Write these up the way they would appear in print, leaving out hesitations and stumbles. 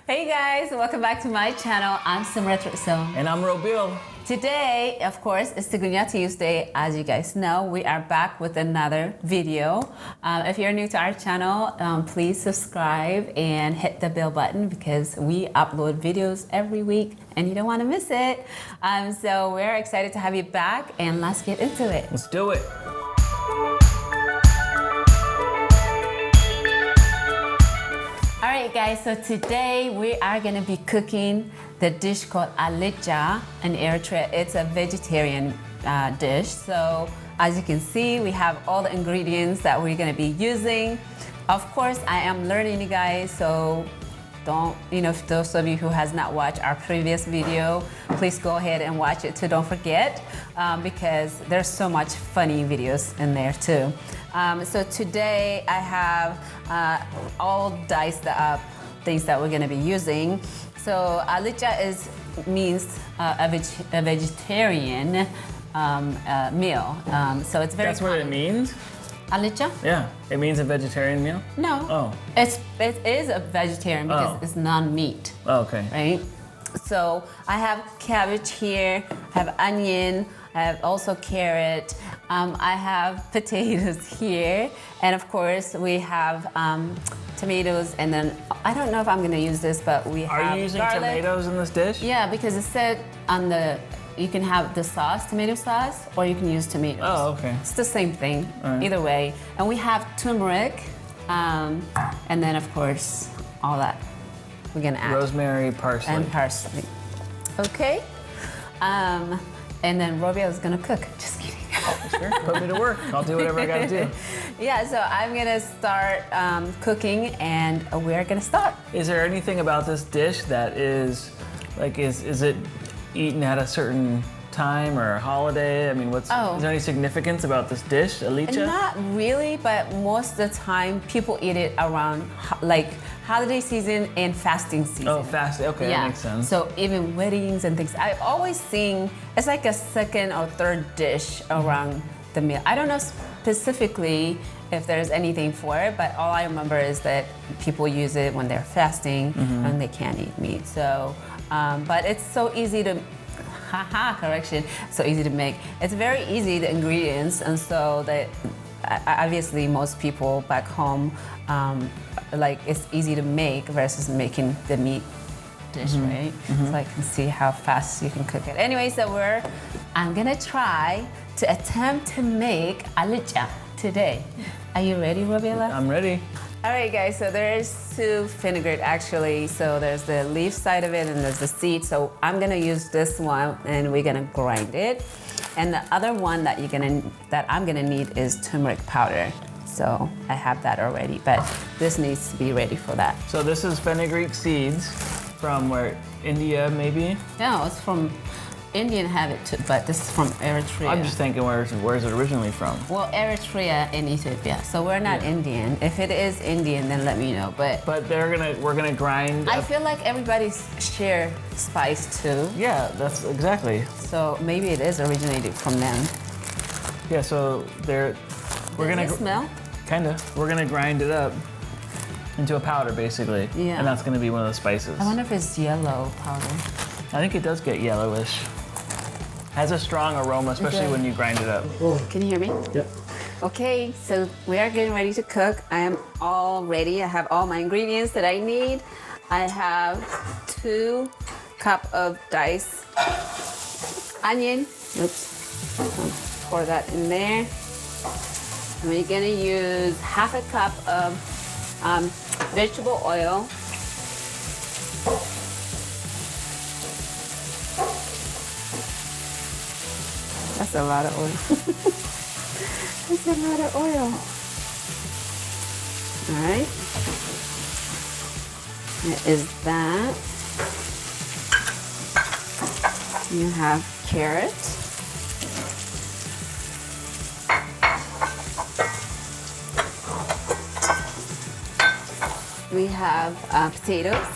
Hey guys, welcome back to my channel. I'm Semret Russom. And I'm Robil. Today, of course, is Tigrinya Tuesday. As you guys know, we are back with another video. If you're new to our channel, please subscribe and hit the bell button because we upload videos every week and you don't want to miss it. So we're excited to have you back and let's get into it. Let's do it. All right, guys, so today we are going to be cooking the dish called Alicha in Eritrea. It's a vegetarian dish. So as you can see, we have all the ingredients that we're going to be using. Of course, I am learning, you guys, so don't, for those of you who has not watched our previous video, please go ahead and watch it too. Don't forget, because there's so much funny videos in there too. So today I have all diced up things that we're going to be using. So Alicha means a vegetarian meal. So it's very. That's what it means? Alicha? Yeah, it means a vegetarian meal? No. Oh. It is a vegetarian because it's non-meat. Oh, okay. Right? So I have cabbage here, I have onion, I have also carrot, I have potatoes here, and of course we have tomatoes, and then I don't know if I'm going to use this, but we have Are you using garlic. tomatoes in this dish? Yeah, because it said on the, you can have the sauce, tomato sauce, or you can use tomatoes. Oh, okay. It's the same thing, right. Either way. And we have turmeric, and then of course all that we're gonna add. Rosemary, parsley. And parsley. Okay. And then Robil is gonna cook. Just kidding. Sure, put me to work. I'll do whatever I gotta do. Yeah, so I'm gonna start cooking, and we're gonna start. Is there anything about this dish that is, like, is it eaten at a certain time or a holiday? I mean, is there any significance about this dish, Alicha? Not really, but most of the time people eat it around like holiday season and fasting season. Oh, fasting. Okay, yeah. That makes sense. So even weddings and things. I've always seen it's like a second or third dish around the meal. I don't know specifically if there's anything for it, but all I remember is that people use it when they're fasting and they can't eat meat. So, but it's so easy to so easy to make. It's very easy, the ingredients, and so that obviously most people back home, like it's easy to make versus making the meat dish, right? So I can see how fast you can cook it. Anyway, so I'm gonna try to attempt to make alicha today. Are you ready, Robila? I'm ready. All right, guys, so there's two fenugreek actually. So there's the leaf side of it and there's the seed. So I'm gonna use this one and we're gonna grind it. And the other one that I'm gonna need is turmeric powder. So I have that already, but this needs to be ready for that. So this is fenugreek seeds from where? India, maybe? No, it's from Indian have it too, but this is from Eritrea. I'm just thinking, where's it originally from? Well, Eritrea and Ethiopia. So we're not Indian. If it is Indian, then let me know. But we're gonna grind. I feel like everybody's share spice too. Yeah, that's exactly. So maybe it is originated from them. Yeah, so we're gonna smell. Kinda. We're gonna grind it up into a powder, basically. Yeah. And that's gonna be one of the spices. I wonder if it's yellow powder. I think it does get yellowish. Has a strong aroma, especially when you grind it up. Can you hear me? Yep. Okay, so we are getting ready to cook. I am all ready. I have all my ingredients that I need. I have 2 cups of diced onion. Oops. Pour that in there. And we're gonna use half a cup of vegetable oil. That's a lot of oil. That's a lot of oil. All right. That is that. You have carrot. We have potatoes.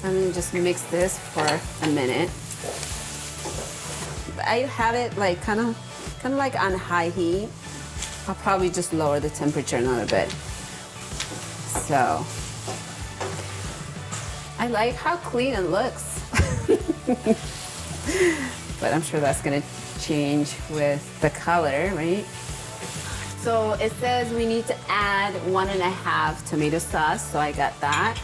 I'm gonna just mix this for a minute. I have it like kind of like on high heat, I'll probably just lower the temperature a little bit. So, I like how clean it looks. But I'm sure that's gonna change with the color, right? So it says we need to add 1.5 tomato sauce, so I got that.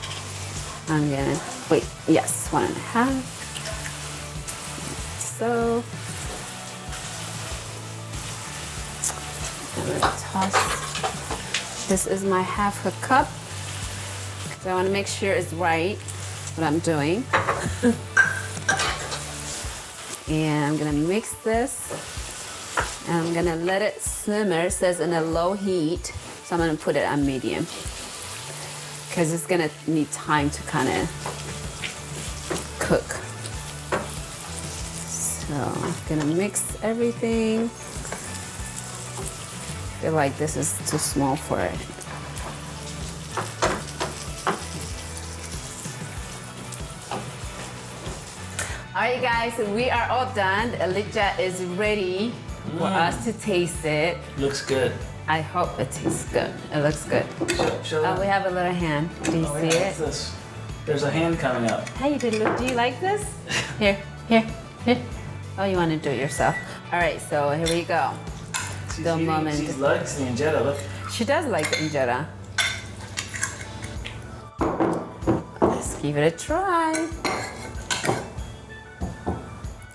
I'm gonna, wait, yes, 1.5. So, I'm gonna toss, this is my 1/2 cup. So I wanna make sure it's right, what I'm doing. And I'm gonna mix this. And I'm gonna let it simmer. It says in a low heat, so I'm gonna put it on medium because it's gonna need time to kind of cook. So I'm gonna mix everything. I feel like this is too small for it. All right, guys, we are all done. Alicha is ready for us to taste it. Looks good. I hope it tastes good. It looks good. Show We have a little hand. Do you see it? What's this? There's a hand coming up. Hey, do you like this? Here. Oh, you want to do it yourself? All right, so here we go. She moment. likes the injera. Look. She does like the injera. Let's give it a try.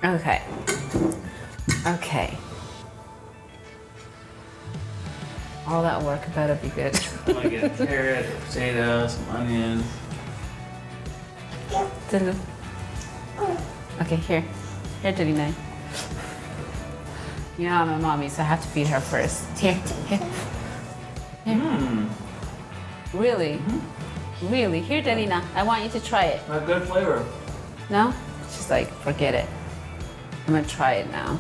Okay. All that work better be good. I'm gonna get a carrot, a potato, some onion. Okay, here, Tigrinya. You know I'm a mommy, so I have to feed her first. Here. Really? Really? Here, Tigrinya, I want you to try it. A good flavor. No? She's like, forget it. I'm gonna try it now.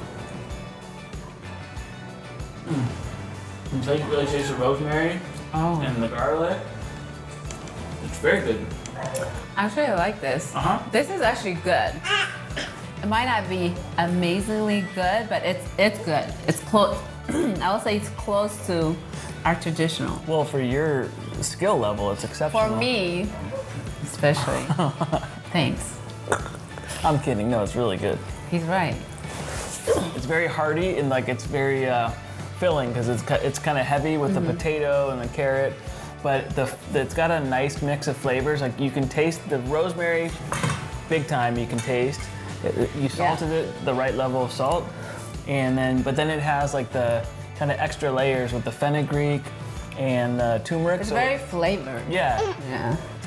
You really taste the rosemary and the garlic. It's very good. Actually, I like this. This is actually good. It might not be amazingly good, but it's good. It's close. I would say it's close to our traditional. Well, for your skill level, it's exceptional. For me, especially. Thanks. I'm kidding. No, it's really good. He's right. It's very hearty and like it's very filling because it's kind of heavy with the potato and the carrot, but it's got a nice mix of flavors. Like you can taste the rosemary, big time. You can taste. You salted it the right level of salt, but then it has like the kind of extra layers with the fenugreek and turmeric. It's very flavored. Yeah.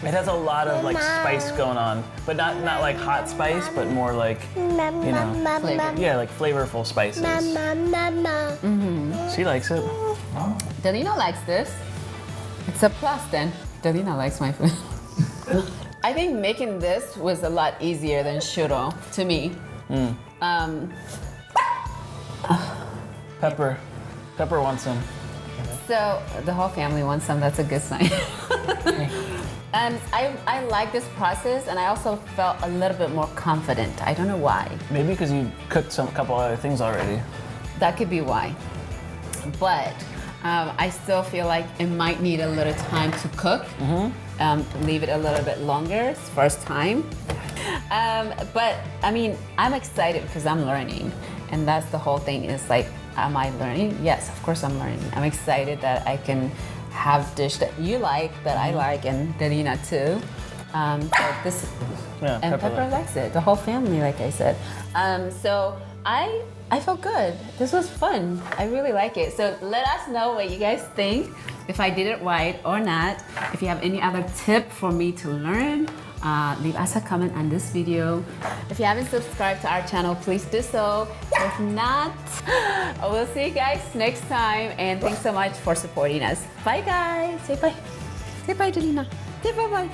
It has a lot of like spice going on, but not like hot spice, but more like, Flavor. yeah, like flavorful spices. She likes it. Tigrinya likes this. It's a plus then. Tigrinya likes my food. I think making this was a lot easier than shuro to me. Pepper wants some. So the whole family wants some. That's a good sign. And I like this process, and I also felt a little bit more confident. I don't know why. Maybe because you cooked a couple other things already. That could be why. But I still feel like it might need a little time to cook. Leave it a little bit longer. It's first time. But I mean, I'm excited because I'm learning, and that's the whole thing. Is like, am I learning? Yes, of course I'm learning. I'm excited that I can have dish that you like, that I like, and Tigrinya too. And Pepper likes it. The whole family, like I said. So I felt good. This was fun. I really like it. So let us know what you guys think, if I did it right or not. If you have any other tip for me to learn, leave us a comment on this video. If you haven't subscribed to our channel, please do so. If not, we'll see you guys next time. And thanks so much for supporting us. Bye, guys. Say bye. Say bye, Tigrinya. Say bye-bye.